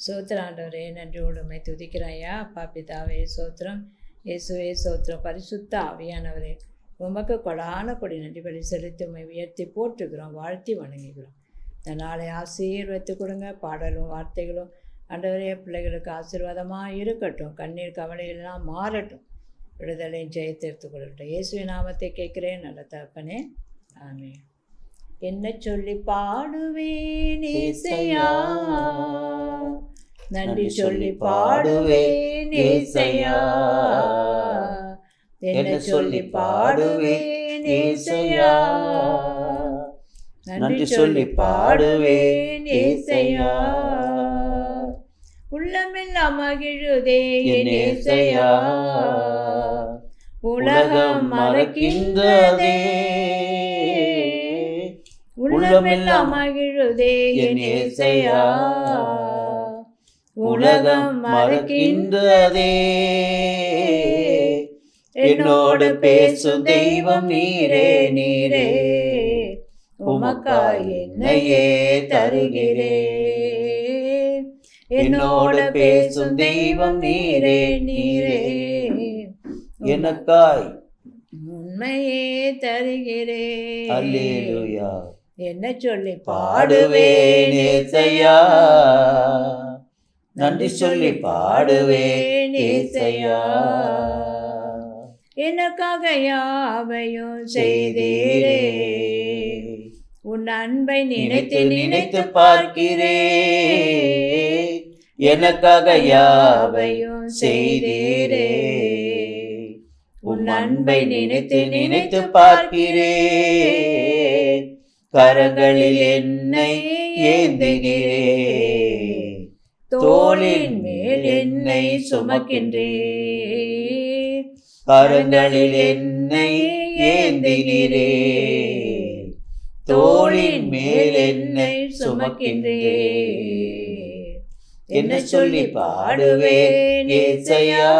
சோத்திரம் ஆண்டவரே, நன்றியோடு உம்மை துதிக்கிறேன் ஐயா. அப்பா பிதாவே சோத்திரம், இயேசுவே சோத்திரம், பரிசுத்த ஆவியானவரே உமக்கு கொடான கொடி நன்றி பலி செலுத்தி உம்மை உயர்த்தி போற்றுகிறோம், வாழ்த்தி வணங்குகிறோம். இந்த நாளை ஆசீர்வதித்து கொடுங்க. பாடலும் வார்த்தைகளும் ஆண்டவரே பிள்ளைகளுக்கு ஆசீர்வாதமாக இருக்கட்டும். கண்ணீர் கவலையெல்லாம் மாறட்டும். விடுதலையும் ஜெயத்தை எடுத்துக்கொள்ளட்டும். இயேசுவின் நாமத்தை கேட்கிறேன் நல்ல தகப்பனே, ஆமென். என்ன சொல்லி பாடுவேன் ஏசையா, நன்றி சொல்லி பாடுவேன் ஏசையா. என்ன சொல்லி பாடுவேன் ஏசையா, நன்றி சொல்லி பாடுவேன் ஏசையா. உள்ளமெல்லாம் மகிழுதே என் ஏசையா, உலகம் மறக்கின்றதே. உள்ளமெல்லாம் மகிழுதே என் ஏசையா, உலகம் மறக்கின்றதே. என்னோடு பேசும் தெய்வம் நீரே நீரே, உமக்காய் என்னையே தருகிறேன். என்னோடு பேசும் தெய்வம் நீரே நீரே, எனக்காய் உண்மையே தருகிறேன். அல்லேலூயா. என்ன சொல்லி பாடுவேன் ஏசையா, நன்றி சொல்லி பாடுவேன் ஏசையா. எனக்காக யாவையும் செய்தீரே, உன் அன்பை நினைத்து நினைத்து பார்க்கிறேன். எனக்காக யாவையும் செய்தீரே, உன் அன்பை நினைத்து நினைத்து பார்க்கிறேன். கரங்களில் என்னை ஏந்துகிறேன், தோளின் மேல் என்னை சுமக்கின்றேன். கரங்களில் என்னை ஏந்துகிறேன், தோளின் மேல் என்னை சுமக்கின்றேன். என்ன சொல்லி பாடுவேன் ஏசையா,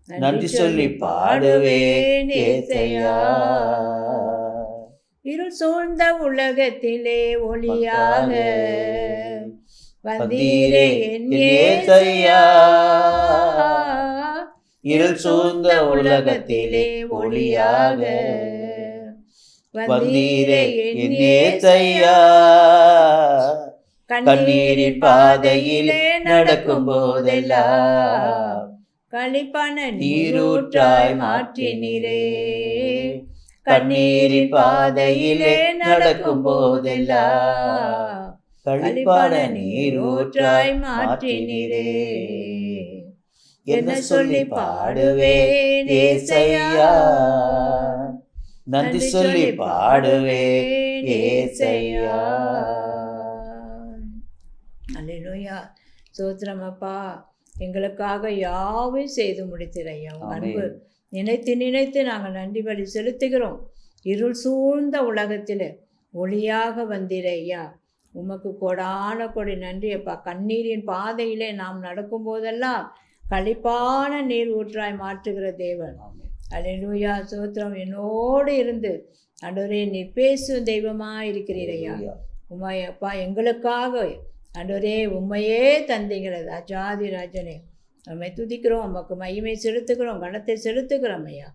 நன்றி சொல்லி பாடுவேன் ஏசையா. இருள் சூழ்ந்த உலகத்திலே ஒளியாக வந்தீரே என் ஏசையா. இருள் சூழ்ந்த உலகத்திலே ஒளியாக வந்தீரே என் ஏசையா. கண்ணீரின் பாதையிலே நடக்கும் போதெல்லாம் களிப்பான நீரூற்றாய் மாற்றினீரே. கண்ணீரின் பாதையிலே நடக்கும் போதெல்லாம் களிப்பான நீரூற்றாய் மாற்றினீரே. என்ன சொல்லி பாடுவேன் ஏசையா, நன்றி சொல்லி பாடுவேன் ஏசையா. அல்லேலூயா. சோத்திரம் அப்பா, எங்களுக்காக யாவை செய்து முடித்திரையா. அன்பு நினைத்து நினைத்து நாங்கள் நன்றி பலி செலுத்துகிறோம். இருள் சூழ்ந்த உலகத்தில் ஒளியாக வந்திரையா, உமக்கு கொடான கொடி நன்றி அப்பா. கண்ணீரின் பாதையிலே நாம் நடக்கும் போதெல்லாம் களிப்பான நீர் ஊற்றாய் மாற்றுகிற தேவன். அல்லேலூயா. சோத்திரம். என்னோடு இருந்து ஆண்டவரே நீ பேசும் தெய்வமாக இருக்கிறீரையா. உம்மை அப்பா எங்களுக்காக ஆண்டவரே உண்மையே தந்தீங்கிறது அஜாதி ராஜனே. நம்மை துதிக்கிறோம், உமக்கு மகிமை செலுத்துகிறோம், கணத்தை செலுத்துகிறோம் ஐயா.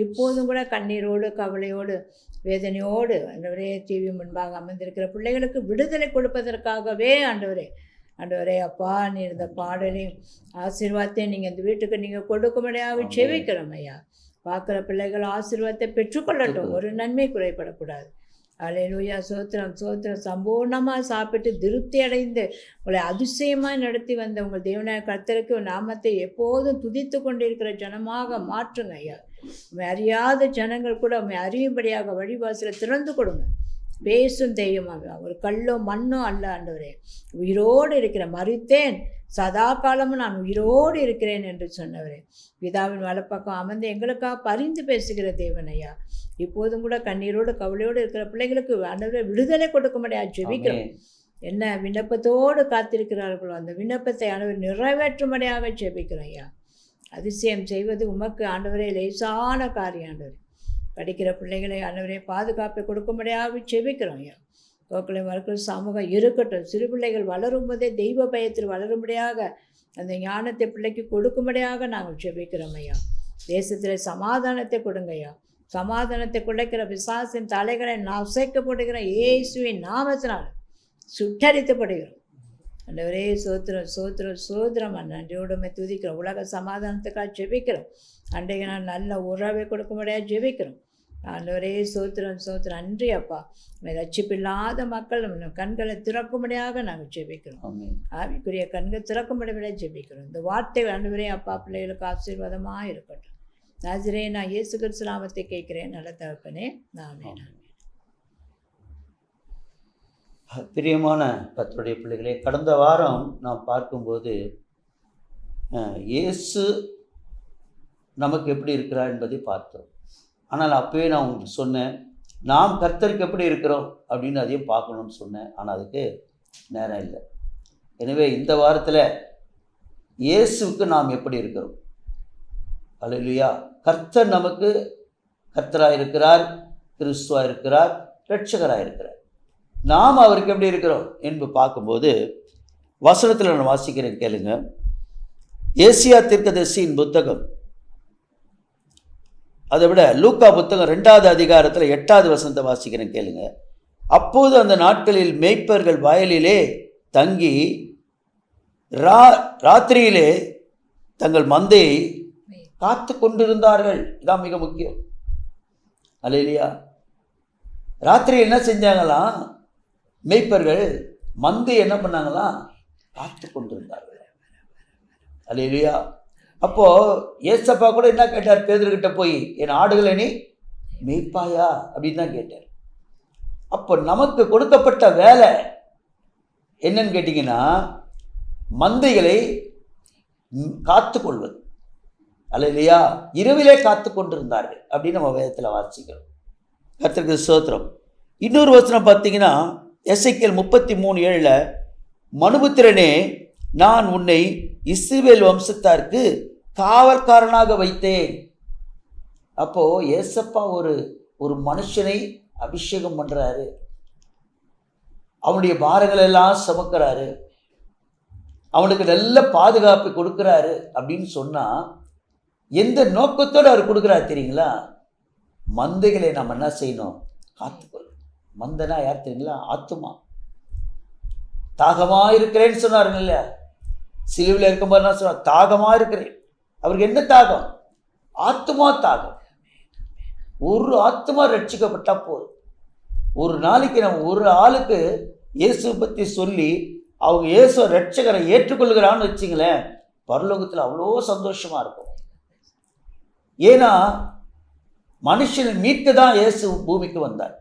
இப்போதும் கூட கண்ணீரோடு கவலையோடு வேதனையோடு ஆண்டவரே டிவி முன்பாக அமர்ந்திருக்கிற பிள்ளைகளுக்கு விடுதலை கொடுப்பதற்காகவே ஆண்டவரே அப்பா நீ இந்த பாடலையும் ஆசீர்வாதத்தை நீங்கள் இந்த வீட்டுக்கு நீங்கள் கொடுக்கும்படியாக செவிக்கிறோம் ஐயா. பார்க்குற பிள்ளைகள் ஆசீர்வாதத்தை பெற்றுக்கொள்ளட்டும், ஒரு நன்மை குறைபடக்கூடாது. அல்லேலூயா. சோத்திரம் சோத்திரம். சம்பூர்ணமாக சாப்பிட்டு திருப்தி அடைந்து உங்களை அதிசயமாக நடத்தி வந்த உங்கள் தேவனாய கர்த்தருக்கு நாமத்தை எப்போதும் துதித்து கொண்டிருக்கிற ஜனமாக மாற்றுங்க ஐயா. உண்மை அறியாத ஜனங்கள் கூட உண்மை அறியும்படியாக வழிவாசலை திறந்து கொடுங்க. பேசும் தெய்வமாக ஒரு கல்லோ மண்ணோ அல்ல ஆண்டவரே, உயிரோடு இருக்கிற மறித்தேன் சதா காலமும் நான் உயிரோடு இருக்கிறேன் என்று சொன்னவரே. பிதாவின் வலப்பக்கம் அமர்ந்து எங்களுக்காக பரிந்து பேசுகிற தேவன் ஐயா. இப்போதும் கூட கண்ணீரோடு கவலையோடு இருக்கிற பிள்ளைகளுக்கு ஆண்டவரே விடுதலை கொடுக்கும்படியாக ஜெபிக்கிறோம். என்ன விண்ணப்பத்தோடு காத்திருக்கிறார்களோ அந்த விண்ணப்பத்தை ஆண்டவர் நிறைவேற்றும்படியாக ஜெபிக்கிறோம் ஐயா. அதிசயம் செய்வது உமக்கு ஆண்டவரே லேசான காரியம் ஆண்டவரே. படிக்கிற பிள்ளைகளை ஆண்டவரே பாதுகாப்பை கொடுக்கும்படியாக ஜெபிக்கிறோம் ஐயா. கோக்களை வளர்க்கிற சமூகம் இருக்கட்டும். சிறு பிள்ளைகள் வளரும் போதே தெய்வ பயத்தில் வளரும்படியாக அந்த ஞானத்தை பிள்ளைக்கு கொடுக்கும்படியாக நாங்கள் ஜெபிக்கிறோம் ஐயா. தேசத்தில் சமாதானத்தை கொடுங்க ஐயா. சமாதானத்தை குலைக்கிற பிசாசின் தலைகளை நசைக்கப்படுகிற இயேசுவின் நாமத்தினால் சுட்டரிக்கப்படுகிறோம். ஆண்டவரே சோத்திரம் சோத்திரம் சோத்திரம். நன்றியோடுமே துதிக்கிறோம். உலக சமாதானத்துக்காக ஜெபிக்கிறோம். அன்றைக்கு நான் நல்ல உறவை கொடுக்க முடியாது ஜெபிக்கிறோம். ஆண்டவரே சோத்திரம் சோத்திரம். நன்றி அப்பா. ரட்சிப்பில்லாத மக்கள் கண்களை திறக்கும்படியாக நாங்கள் ஜெபிக்கிறோம். ஆவிக்குரிய கண்கள் திறக்கும்படியாக ஜெபிக்கிறோம். இந்த வார்த்தை ஆண்டவரே அப்பா பிள்ளைகளுக்கு ஆசீர்வாதமாக இருக்கட்டும். நாசரே நான் இயேசு கிறிஸ்து நாமத்தை கேட்கிறேன் நல்ல தகப்பனே. ஆமென். பிரியமான கர்த்தருடைய பிள்ளைகளே, கடந்த வாரம் நாம் பார்க்கும்போது இயேசு நமக்கு எப்படி இருக்கிறார் என்பதை பார்த்தோம். ஆனால் அப்போவே நான் உங்களுக்கு சொன்னேன், நாம் கர்த்தருக்கு எப்படி இருக்கிறோம் அப்படின்னு அதையும் பார்க்கணும்னு சொன்னேன். ஆனால் அதுக்கு நேரம் இல்லை. எனவே இந்த வாரத்தில் இயேசுவுக்கு நாம் எப்படி இருக்கிறோம்? அல்லேலூயா. கர்த்தர் நமக்கு கர்த்தராக இருக்கிறார், கிறிஸ்துவாக இருக்கிறார், இரட்சகராக இருக்கிறார். நாம் அவருக்கு எப்படி இருக்கிறோம் என்று பார்க்கும்போது வசனத்தில் நான் வாசிக்கிறேன் கேளுங்க. ஏசியா தீர்க்கதரிசியின் புத்தகம், அதை விட லூக்கா புத்தகம் 2வது அதிகாரத்தில் 8வது வசனத்தை வாசிக்கிறேன் கேளுங்க. அப்போது அந்த நாட்களில் மேய்ப்பர்கள் வயலிலே தங்கி ராத்திரியிலே தங்கள் மந்தையை காத்து கொண்டிருந்தார்கள். இதான் மிக முக்கியம். அல்லேலூயா. ராத்திரி என்ன செஞ்சாங்களாம்? மேய்ப்பர்கள் மந்தை என்ன பண்ணாங்களாம்? காத்து கொண்டிருந்தார்கள். அல்லேலூயா. அப்போ ஏசப்பா கூட என்ன கேட்டார்? பேதுருக்கிட்ட போய், என் ஆடுகளை நீ மேய்ப்பாயா அப்படின்னு தான் கேட்டார். அப்போ நமக்கு கொடுக்கப்பட்ட வேலை என்னன்னு கேட்டிங்கன்னா, மந்தைகளை காத்து கொள்வது. அல்லேலூயா. இரவிலே காத்து கொண்டிருந்தார்கள் அப்படின்னு நம்ம வேதத்தில் வாசிக்கிறோம். கர்த்தருக்கு ஸ்தோத்திரம். இன்னொரு வசனம் பார்த்தீங்கன்னா, எசேக்கியேல் 33:7 மனுபுத்திரனே, நான் உன்னை இஸ்ரவேல் வம்சத்தாருக்கு காவல்காரனாக வைத்தேன். அப்போ ஏசப்பா ஒரு மனுஷனை அபிஷேகம் பண்றாரு, அவனுடைய பாரங்கள் எல்லாம் சுமக்கிறாரு, அவனுக்கு நல்ல பாதுகாப்பு கொடுக்குறாரு அப்படின்னு சொன்னா எந்த நோக்கத்தோடு அவர் கொடுக்குறாரு தெரியுங்களா? மந்தைகளை நாம் என்ன செய்யணும்? காத்துக்கொள்ளணும். மந்தனா யார் தெரியுங்களா? ஆத்துமா. தாகமா இருக்கிறேன்னு சொன்னாருங்க இல்லையா? சிலுவையில் இருக்கும்போது நான் சொன்ன தாகமா இருக்கிறேன். அவருக்கு என்ன தாகம்? ஆத்துமா தாகம். ஒரு ஆத்துமா ரட்சிக்கப்பட்டா போதும். ஒரு நாளைக்கு நம்ம ஒரு ஆளுக்கு இயேசு பற்றி சொல்லி அவங்க இயேசு ரட்சகரை ஏற்றுக்கொள்கிறான்னு வச்சுங்களேன், பரலோகத்தில் அவ்வளோ சந்தோஷமா இருக்கும். ஏன்னா மனுஷனை மீட்க தான் இயேசு பூமிக்கு வந்தார்.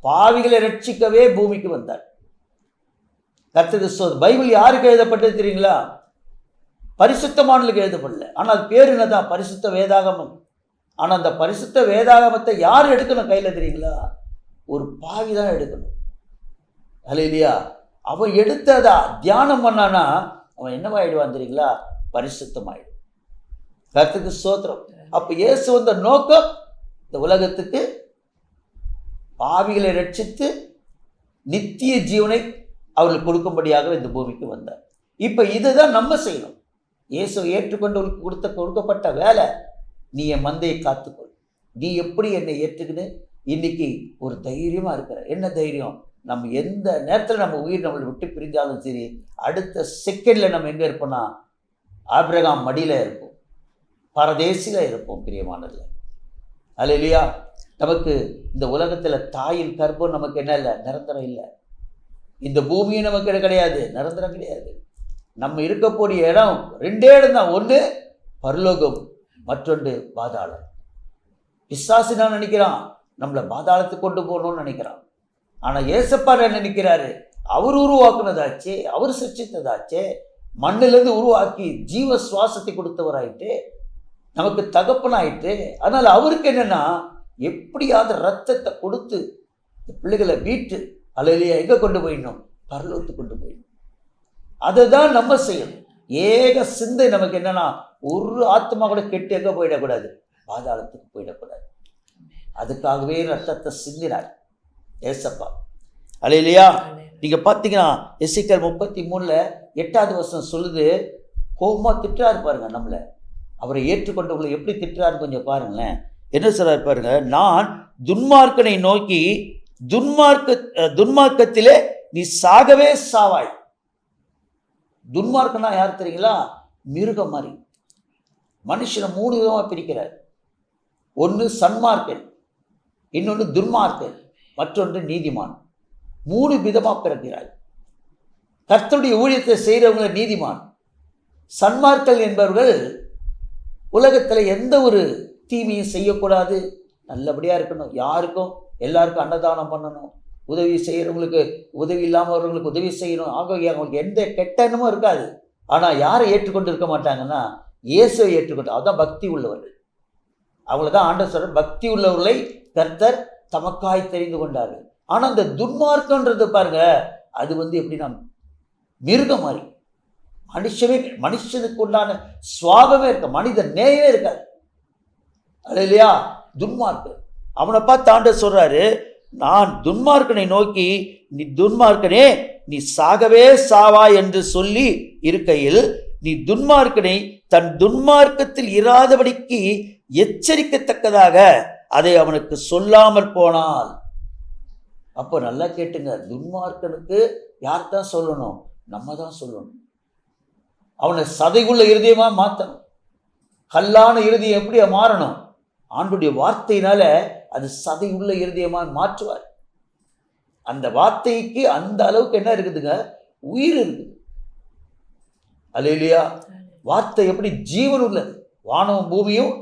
பாவிகளை ரட்சிக்கவே பூமிக்கு வந்தார். கர்த்தருக்கு பைபிள் யாருக்கு எழுதப்பட்டது தெரியுங்களா? பரிசுத்தமானவர்களுக்கு எழுதப்படல. ஆனால் பேர் என்னதான்? பரிசுத்த வேதாகமம். ஆனால் அந்த பரிசுத்த வேதாகமத்தை யார் எடுக்கணும் கையில் தெரியுங்களா? ஒரு பாவி தான் எடுக்கணும். அல்லேலூயா. அவன் எடுத்ததா தியானம் பண்ணானா அவன் என்னவாயிடுவான் தெரியுங்களா? பரிசுத்தமாயிடும். கர்த்தருக்கு ஸ்தோத்திரம். அப்ப இயேசு வந்த நோக்கம் இந்த உலகத்துக்கு பாவிகளை ரட்சித்து நித்திய ஜீவனை அவர்களுக்கு கொடுக்கும்படியாக இந்த பூமிக்கு வந்தார். இப்ப இதுதான் நம்ம செய்யணும். இயேசு ஏற்றுக்கொண்டு கொடுக்கப்பட்ட வேலை, நீ என் மந்தையை காத்துக்கொள். நீ எப்படி என்னை ஏற்றுக்குன்னு இன்னைக்கு ஒரு தைரியமா இருக்கிற. என்ன தைரியம்? நம்ம எந்த நேரத்தில் நம்ம உயிர் நம்மளை விட்டு பிரிஞ்சாலும் சரி, அடுத்த செகண்ட்ல நம்ம எங்க இருப்போம்னா ஆபிரகாம் மடியில இருப்போம், பரதேசில இருப்போம். பிரியமானதுல அல்லேலூயா. நமக்கு இந்த உலகத்துல தாயின் கர்ப்பம் நமக்கு என்ன இல்லை? நிரந்தரம் இல்லை. இந்த பூமியும் நமக்கு கிடையாது, நிரந்தரம் கிடையாது. நம்ம இருக்கக்கூடிய இடம் 2 இடம் தான். ஒன்று பரலோகம், மற்றொன்று பாதாளம். பிசாசு நான் நினைக்கிறான் நம்மளை பாதாளத்துக்கு கொண்டு போகணும்னு நினைக்கிறான். ஆனா ஏசப்பா என்ன நினைக்கிறாரு? அவர் உருவாக்குனதாச்சே, அவர் சிருஷ்டித்ததாச்சே, மண்ணிலிருந்து உருவாக்கி ஜீவ சுவாசத்தை கொடுத்தவராயிட்டு, நமக்கு தகப்பனாயிட்டு. அதனால அவருக்கு என்னன்னா, எப்படியாவது ரத்தத்தை கொடுத்து பிள்ளைகளை வீட்டு அல்லையா எங்க கொண்டு போயிடணும்? பரலோகத்துக்கு கொண்டு போயிடணும். அதை தான் நம்ம செய்யணும். ஏக சிந்தை நமக்கு என்னன்னா, ஒரு ஆத்மா கூட கெட்டு எங்க போயிடக்கூடாது? பாதாளத்துக்கு போயிடக்கூடாது. அதுக்காகவே ரத்தத்தை சிந்தினார் ஏசப்பா. அல்லேலூயா. நீங்க பார்த்தீங்கன்னா எசேக்கியேல் 33:8 சொல்லுது, கோபமா திட்டுறாரு பாருங்க நம்மளை. அவரை ஏற்றுக்கொண்டவங்களை எப்படி திட்டுறாரு கொஞ்சம் பாருங்களேன். என்ன சொல்றாரு பாருங்க, நான் துன்மார்க்கனை நோக்கி துன்மார்க்கத்திலே நீ சாகவே சாவாய். துன்மார்க்கனா யார் தெரியுங்களா? மிருகம் மாதிரி. மனுஷனை 3 விதமா பிரிக்கிறார். ஒன்று சன்மார்க்கன், இன்னொன்று துன்மார்க்கன், மற்றொன்று நீதிமான். 3 விதமா பிறக்கிறார். கர்த்தருடைய ஊழியத்தை செய்கிறவங்களை நீதிமான். சன்மார்க்கல் என்பவர்கள் உலகத்தில் எந்த ஒரு தீமையும் செய்யக்கூடாது, நல்லபடியாக இருக்கணும், யாருக்கும் எல்லாருக்கும் அன்னதானம் பண்ணணும், உதவி செய்கிறவங்களுக்கு உதவி இல்லாமவர்களுக்கு உதவி செய்யணும், ஆகவே அவங்களுக்கு எந்த கெட்ட எண்ணமும் இருக்காது. ஆனால் யாரை ஏற்றுக்கொண்டு இருக்க மாட்டாங்கன்னா இயேசுவை ஏற்றுக்கொண்டு, அதுதான் பக்தி உள்ளவர்கள். அவங்கள தான் ஆண்டவர் சொல்ற, பக்தி உள்ளவர்களை கர்த்தர் தமக்காய் தெரிந்து கொண்டார்கள். ஆனால் இந்த துன்மார்க்கன்றது பாருங்க, அது எப்படின்னா மிருகம் மாதிரி. மனுஷனுக்கு உண்டான சுவாபமே இருக்க, மனித நேயமே இருக்காது. அல்லேலூயா. துன்மார்க்கன், அவனை பார்த்து ஆண்டவர் சொல்றாரு, நான் துன்மார்க்கனை நோக்கி நீ துன்மார்க்கனே நீ சாகவே சாவாய் என்று சொல்லி இருக்கையில், நீ துன்மார்க்கனை தன் துன்மார்க்கத்தில் இராதபடிக்கு எச்சரிக்கத்தக்கதாக அதை அவனுக்கு சொல்லாமல் போனால். அப்போ நல்லா கேட்டுங்க, துன்மார்க்கனுக்கு யார் தான் சொல்லணும்? நம்ம தான் சொல்லணும். அவனை சதைகுள்ள இருதயமா மாற்றணும். கல்லான இருதயம் எப்படி மாறணும்? ஆண்டுடைய வார்த்தையினால அது சதை உள்ள இருதயமா மாற்றுவார். அந்த வார்த்தைக்கு அந்த அளவுக்கு என்ன இருக்குதுங்க? உயிர் இருக்குது. அல்லேலூயா. வார்த்தை எப்படி ஜீவன் உள்ளது. வானமும் பூமியும்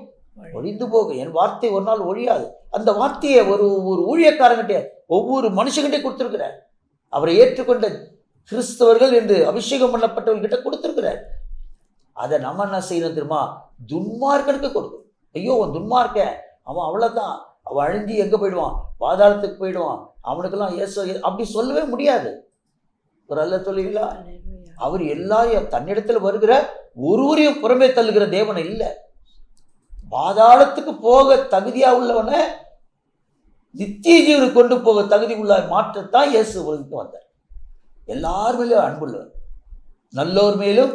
ஒழிந்து போகும், என் வார்த்தை ஒரு நாள் ஒழியாது. அந்த வார்த்தையை ஒரு ஊழியக்காரங்கிட்ட ஒவ்வொரு மனுஷங்கிட்டே கொடுத்துருக்கிறார். அவரை ஏற்றுக்கொண்ட கிறிஸ்தவர்கள் என்று அபிஷேகம் பண்ணப்பட்டவர்கிட்ட கொடுத்துருக்கிறார். அதை நம்ம என்ன செய்யணும் தெரியுமா? துன்மார்க்கனுக்கு கொடுக்கும். ஐயோ அவன் துன்மார்க்க, அவன் அவ்வளோதான், அவன் அழிஞ்சு எங்கே போயிடுவான்? பாதாளத்துக்கு போயிடுவான், அவனுக்கெல்லாம் இயேசு அப்படி சொல்லவே முடியாது. ஒரு அல்ல சொல்லுவீங்களா? அவர் எல்லா தன்னிடத்தில் வருகிற ஒருவரையும் புறமே தள்ளுகிற தேவனை இல்லை. பாதாளத்துக்கு போக தகுதியா உள்ளவனை நித்திய ஜீவனுக்கு கொண்டு போக தகுதி உள்ள மாற்றத்தான் இயேசு உலகத்துக்கு வந்தார். எல்லார் மேலும் அன்புள்ளவர், நல்லோர் மேலும்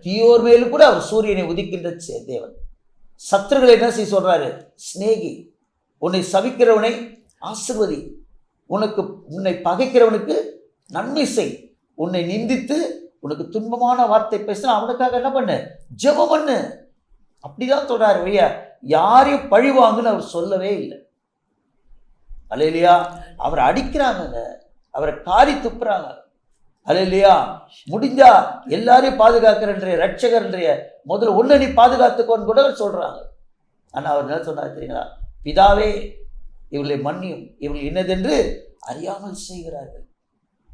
தீயோர் மேலும் கூட அவர் சூரியனை உதிக்கின்ற தேவன். சத்துருக்களை என்ன செய்ய சொல்றாரு? சிநேகி, உன்னை சபிக்கிறவனை ஆசீர்வதி, உன்னை பகைக்கிறவனுக்கு நன்மை செய், உன்னை நிந்தித்து உனக்கு துன்பமான வார்த்தை பேசினா அவனுக்காக என்ன பண்ணு? ஜெபம் பண்ணு. அப்படிதான் சொல்றாரு. ஐயா யாரையும் பழி வாங்குன்னு அவர் சொல்லவே இல்லை. அல்லேலூயா. அவரை அடிக்கிறாங்க, அவரை காரி துப்புறாங்க. அல்லேலூயா. முடிஞ்சா எல்லாரையும் பாதுகாக்கிறன்றைய ரட்சகர்ன்றைய முதல்ல ஒன்று நீ பாதுகாத்துக்கோன்னு கூட சொல்றாங்க. ஆனால் அவர் என்ன சொன்னார் தெரியுங்களா? பிதாவே இவர்களை மன்னியும், இவர்கள் இன்னதென்று அறியாமல் செய்கிறார்கள்.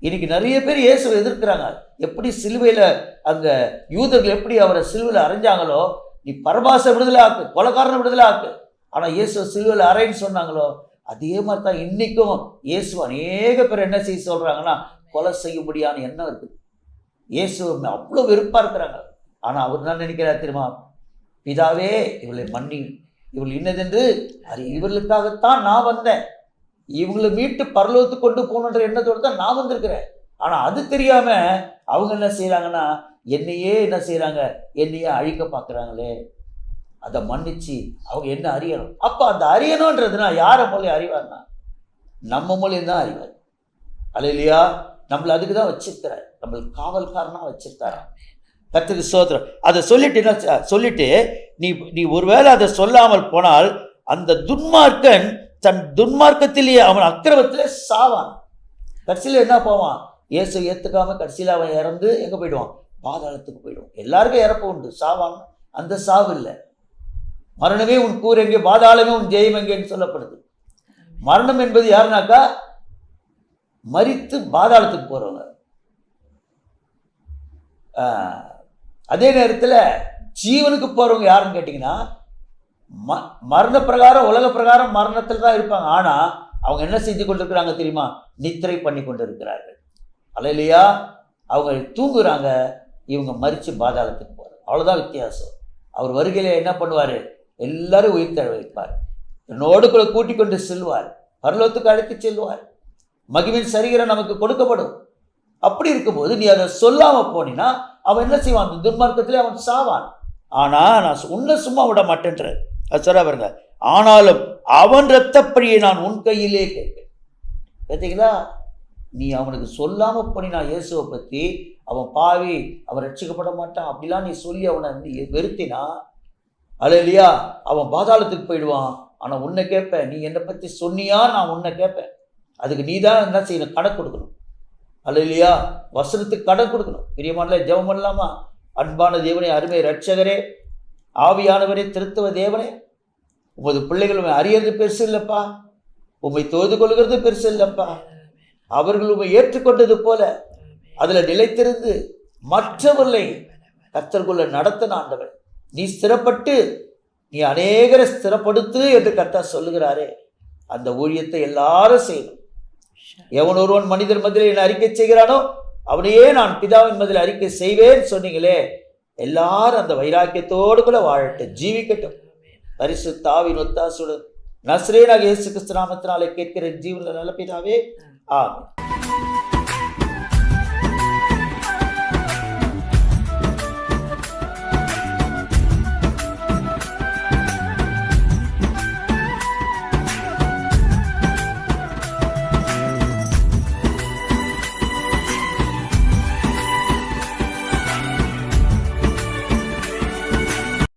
இன்னைக்கு நிறைய பேர் இயேசுவை எதிர்க்கிறாங்க. எப்படி சிலுவையில் அங்க யூதர்கள் எப்படி அவரை சிலுவையில் அரைஞ்சாங்களோ, நீ பரபாச விடுதலை ஆக்கு, கொலைக்காரனை விடுதலை ஆக்கு, ஆனால் இயேசு சிலுவையில் அரைன்னு சொன்னாங்களோ, அதே மாதிரி தான் இன்னைக்கும் இயேசு அநேக பேர் என்ன செய்ய சொல்றாங்கன்னா கொலை செய்யும்படியான எண்ணம் இருக்குது. இயேசு அவ்வளோ வெறுப்பாக இருக்கிறாங்க. ஆனால் அவர் என்ன நினைக்கிறார் தெரியுமா? பிதாவே இவளை மன்னியும், இவள் இன்னதென்று இவர்களுக்காகத்தான் நான் வந்தேன், இவங்களை மீட்டு பரலோகத்துக்கு கொண்டு போகணுன்ற எண்ணத்தோடு தான் நான் வந்திருக்கிறேன். ஆனால் அது தெரியாம அவங்க என்ன செய்யறாங்கன்னா என்னையே என்ன செய்யறாங்க? என்னையே அழிக்க பார்க்குறாங்களே. அதை மன்னிச்சு அவங்க என்ன அறியணும். அப்போ அந்த அறியணுன்றதுனா யாரை மூலையும் அறிவார்னா நம்ம மூலையும் தான் அறிவார். அல்லேலூயா. நம்மளை அதுக்கு தான் வச்சிருக்கிறார், நம்மளுக்கு காவல்காரனாக வச்சிருக்காராம். கர்த்தருக்கு ஸ்தோத்திரம். அதை சொல்லிட்டு நீ ஒருவேளை அதை சொல்லாமல் போனால் அந்த துன்மார்க்கன் தன் துன்மார்க்கத்திலேயே அவன் அக்கிரமத்திலே சாவான். கடைசியில் என்ன போவான்? இயேசு ஏற்றுக்காம கடைசியில் அவன் இறந்து எங்கே போயிடுவான்? பாதாளத்துக்கு போயிடுவான். எல்லாருக்கும் இறப்பு உண்டு, சாவான். அந்த சாவு இல்லை. மரணமே உன் கூர் எங்கே, பாதாளமே உன் ஜெயம் எங்கேன்னு சொல்லப்படுது. மரணம் என்பது யாருனாக்கா மரித்து பாதாளத்துக்கு போறவங்க. அதே நேரத்தில் ஜீவனுக்கு போறவங்க யாருன்னு கேட்டிங்கன்னா மரண பிரகாரம் உலக பிரகாரம் மரணத்தில் தான் இருப்பாங்க. ஆனால் அவங்க என்ன செஞ்சு கொண்டு இருக்கிறாங்க தெரியுமா? நித்திரை பண்ணி கொண்டு இருக்கிறார்கள். அல்லேலூயா. அவங்க தூங்குறாங்க, இவங்க மரித்து பாதாளத்துக்கு போகிறாங்க. அவ்வளோதான் வித்தியாசம். அவர் வருகையில் என்ன பண்ணுவார்? எல்லாரும் உயிர் தழ வைப்பார், என்னோடு கூட கூட்டிக் கொண்டு செல்வார், பரலோகத்துக்கு அழைத்து செல்வார். மகிமையின் சரீரம் நமக்கு கொடுக்கப்படும். அப்படி இருக்கும்போது நீ அதை சொல்லாம போனீன்னா அவன் என்ன செய்வான்? அந்த துன்மார்க்கத்திலே அவன் சாவான். ஆனா நான் உன்னை சும்மா விட மாட்டேன்ற அது சொல்ல பாருங்க. ஆனாலும் அவன் இரத்தப்பழியை நான் உன் கையிலே கேட்பேன். பார்த்தீங்களா? நீ அவனுக்கு சொல்லாம போனினா இயேசுவை பற்றி, அவன் பாவி, அவன் ரட்சிக்கப்பட மாட்டான் அப்படிலாம் நீ சொல்லி அவனை வெறுத்தினா, அல்லேலூயா, அவன் பாதாளத்துக்கு போயிடுவான். ஆனால் உன்னை கேட்பேன், நீ என்னை பற்றி சொன்னியா, நான் உன்னை கேட்பேன். அதுக்கு நீ தான் என்ன செய்யணும்? கடன் கொடுக்கணும். அல்லேலூயா, வசனத்துக்கு கடன் கொடுக்கணும். பிரியமானல ஜெபம் பண்ணலாமா? அன்பான தேவனே, அருமை ரட்சகரே, ஆவியானவரே, திருத்துவ தேவனே, உமது பிள்ளைகள் உண்மை அறியறது பெருசு இல்லைப்பா, உண்மை தொழுது கொள்கிறது பெருசு இல்லைப்பா. அவர்கள் உண்மை ஏற்றுக்கொண்டது போல அதில் நிலைத்திருந்து மற்றவர்களை கர்த்தருக்குள்ள நடத்தின ஆண்டவர், நீ ஸ்திரப்பட்டு நீ அநேகரை ஸ்திரப்படுத்து என்று கர்த்தர் சொல்லுகிறாரே, அந்த ஊழியத்தை எல்லாரும் செய்யணும். எவன் ஒருவன் மனிதர் மத்தியில் என்ன அறிக்கை செய்கிறானோ அவனையே நான் பிதாவின் மத்தியில் அறிக்கை செய்வேன் சொன்னீங்களே, எல்லாரும் அந்த வைராக்கியத்தோடு கூட வாழட்டும், ஜீவிக்கட்டும். பரிசுத்த ஆவியின் ஒத்தாசையுடன் நசரேயனாகிய இயேசு கிறிஸ்து நாமத்தினாலே கேட்கிற ஜீவனுள்ள நல்ல பிதாவே, ஆமென்.